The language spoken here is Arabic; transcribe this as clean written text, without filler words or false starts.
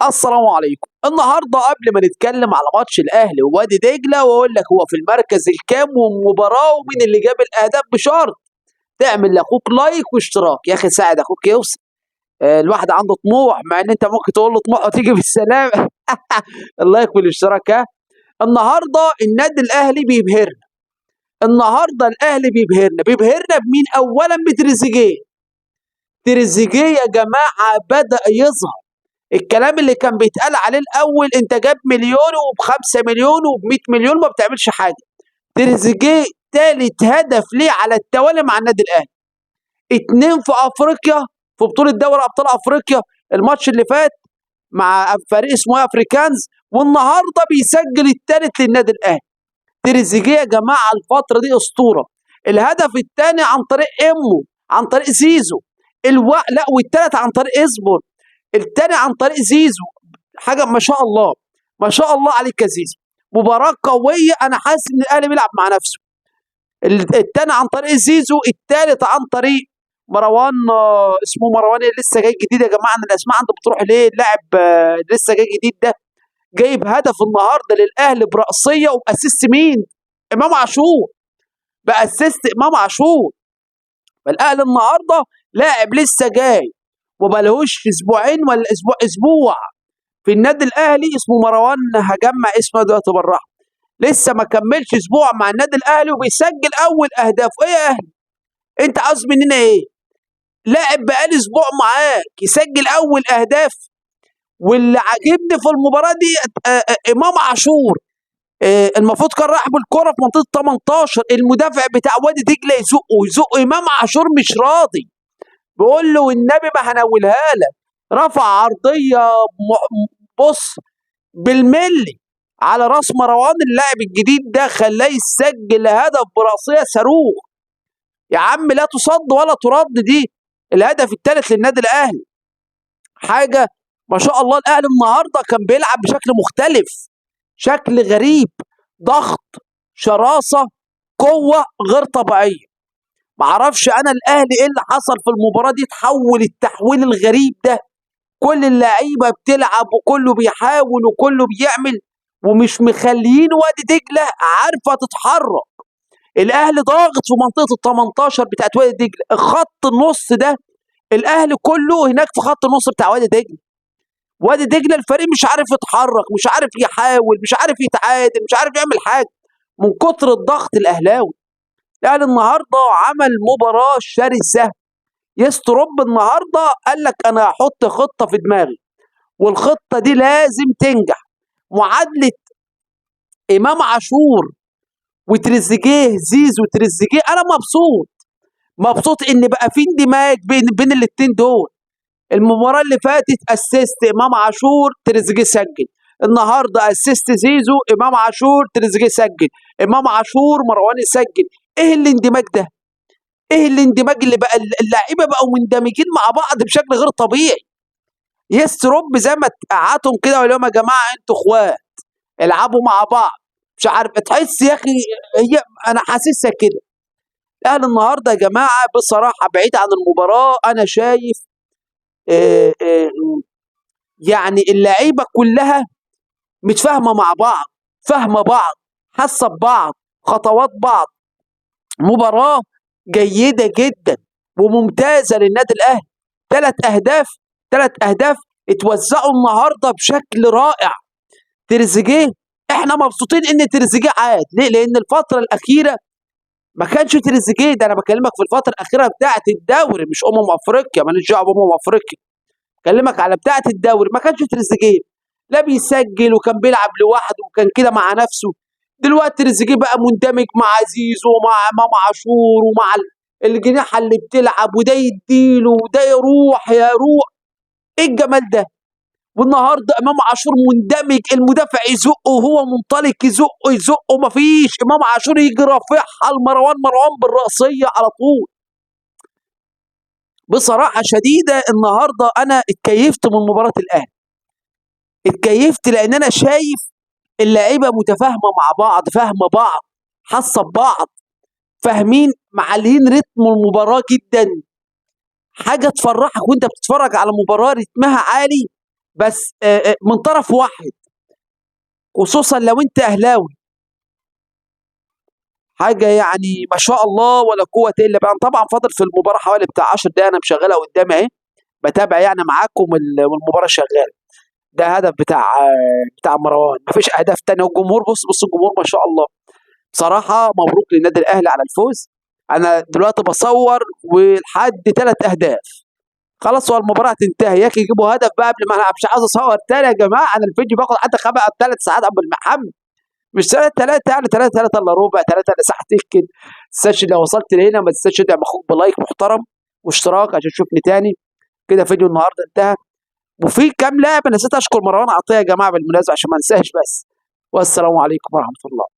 السلام عليكم. النهارده قبل ما نتكلم على ماتش الاهلي ووادي دجله واقول لك هو في المركز الكام والمباراه ومين اللي جاب الاهداف بشرط تعمل لاخوك لايك واشتراك. يا اخي ساعد اخوك يوصل. الواحد عنده طموح، مع ان انت ممكن تقول له طموح وتيجي بالسلامه. اللايك والاشتراك ها. النهارده النادي الاهلي بيبهرنا. النهارده الاهلي بيبهرنا بمين؟ اولا بتريزيجيه. تريزيجيه يا جماعه بدأ يظهر. الكلام اللي كان بيتقال عليه الاول انت جاب مليون وب5 مليون وب100 مليون ما بتعملش حاجه. تريزيجيه تالت هدف ليه على التوالي مع النادي الاهلي. 2 في افريقيا، في بطوله دوري ابطال افريقيا الماتش اللي فات مع فريق اسمه افريكانز، والنهارده بيسجل التالت للنادي الاهلي. تريزيجيه يا جماعه الفتره دي اسطوره. الهدف الثاني عن طريق امه، عن طريق زيزو. لا، والثالث عن طريق اصبر. الثاني عن طريق زيزو. حاجه ما شاء الله، ما شاء الله عليك يا زيزو. مباراه قويه، انا حاسس ان الاهلي بيلعب مع نفسه. الثاني عن طريق زيزو، الثالث عن طريق مروان. اسمه مروان اللي لسه جاي جديد. يا جماعه ان الاسماء عنده بتروح ليه؟ اللاعب لسه جاي جديد ده جايب هدف النهارده للاهلي براسيه وباسيست مين؟ امام عاشور. باسيست امام عاشور. فالاهلي النهارده لاعب لسه جاي وبقالهوش اسبوعين ولا اسبوع في النادي الاهلي، اسمه مروان. هجمع اسمه دلوقتي بالراحه. لسه ما كملش اسبوع مع النادي الاهلي وبيسجل اول اهداف. ايه يا اهلي؟ انت عاوز مننا ايه؟ لاعب بقالي اسبوع معاك يسجل اول اهداف. واللي عاجبني في المباراه دي امام عاشور. المفروض كان راح بالكره في منطقه 18، المدافع بتاع وادي دجله يزق امام عاشور مش راضي. بيقول له والنبي ما هنولها لك. رفع عرضيه بص بالملي على راس مروان اللاعب الجديد ده، خلاه يسجل هدف براسيه صاروخ. يا عم لا تصد ولا ترد دي. الهدف الثالث للنادي الاهلي. حاجه ما شاء الله. الاهلي النهارده كان بيلعب بشكل مختلف، شكل غريب، ضغط، شراسه، قوه غير طبيعيه. معرفش انا الاهلي ايه اللي حصل في المباراه دي، تحول التحويل الغريب ده. كل اللعيبه بتلعب وكله بيحاول وكله بيعمل، ومش مخليين وادي دجله عارفه تتحرك. الاهلي ضاغط في منطقه ال 18 بتاعت وادي دجله، خط النص ده الاهلي كله هناك في خط النص بتاع وادي دجله. وادي دجله الفريق مش عارف يتحرك، مش عارف يحاول، مش عارف يتعادل، مش عارف يعمل حاجه من كتر الضغط الاهلاوي. الاهلي النهارده عمل مباراه شرسه. يستروب النهارده قال لك انا هحط خطه في دماغي، والخطه دي لازم تنجح. معادله امام عاشور وتريزيجيه، زيزو وتريزيجيه، انا مبسوط. مبسوط ان بقى في اندماج بين الاثنين دول. المباراه اللي فاتت اسيست امام عاشور، تريزيجيه سجل. النهارده اسيست زيزو، امام عاشور، تريزيجيه سجل. امام عاشور، مروان يسجل. ايه الاندماج ده؟ ايه الاندماج اللي بقى اللعيبه بقوا مندمجين مع بعض بشكل غير طبيعي. يستروب زي ما تقعدتهم كده ويقول لهم يا جماعه انتوا اخوات، العبوا مع بعض. مش عارف تحس يا اخي. هي انا حاسسها كده. الاهلي النهارده يا جماعه بصراحه بعيد عن المباراه انا شايف آه، آه، يعني اللعيبه كلها متفاهمه مع بعض، فاهمه بعض، حاسه ببعض، خطوات بعض. مباراه جيده جدا وممتازه للنادي الاهلي. 3 اهداف، 3 اهداف اتوزعوا النهارده بشكل رائع. تريزيجيه، احنا مبسوطين ان تريزيجيه عاد. ليه؟ لان الفتره الاخيره ما كانش تريزيجيه ده. انا بكلمك في الفتره الاخيره بتاعه الدوري، مش افريقيا، ماليش دعوه افريقيا. بكلمك على بتاعه الدوري، ما كانش تريزيجيه لا بيسجل وكان بيلعب لوحده وكان كده مع نفسه. دلوقتي تريزيجيه بقى مندمج مع زيزو ومع امام عاشور ومع الجناحه اللي بتلعب، وده يديله وده يروح يا روح. ايه الجمال ده؟ والنهارده امام عاشور مندمج، المدافع يزقه وهو منطلق، يزقه يزقه، مفيش. امام عاشور يجي رافعها لمروان، مروان بالراسيه على طول. بصراحه شديده النهارده انا اتكيفت من مباراه الاهلي. اتكيفت لان انا شايف اللعيبه متفاهمه مع بعض، فاهمه بعض، حاسه ببعض، فاهمين، معلين رتم المباراه جدا. حاجه تفرحك وانت بتتفرج على مباراه رتمها عالي. بس من طرف واحد، خصوصا لو انت اهلاوي. حاجه يعني ما شاء الله ولا قوه الا بالله. طبعا فاضل في المباراه حوالي بتاع 10 دقايق، انا مشغلها قدامي اهي، بتابع يعني معاكم والمباراه شغاله. ده هدف بتاع مروان، مفيش اهداف تاني. والجمهور بص الجمهور ما شاء الله. بصراحه مبروك للنادي الاهلي على الفوز. انا دلوقتي بصور ولحد 3 اهداف. خلاص هو المباراه هتنتهي، ياك يجيبوا هدف بقى قبل ما انا مش عايز اصور تاني يا جماعه. انا الفيديو باخد حتى 3 ساعات قبل ما احمل. مش 3 يعني 3 الا ربع، 3 الا ساعه كده. ما تنساش لو وصلت لهنا ما تنساش تدعم اخوك بلايك محترم واشتراك عشان تشوفني تاني. كده فيديو النهارده انتهى. وفي كام لاعب نسيت اشكر مروان عطيه يا جماعه بالمناسبه عشان ما انساش بس. والسلام عليكم ورحمه الله.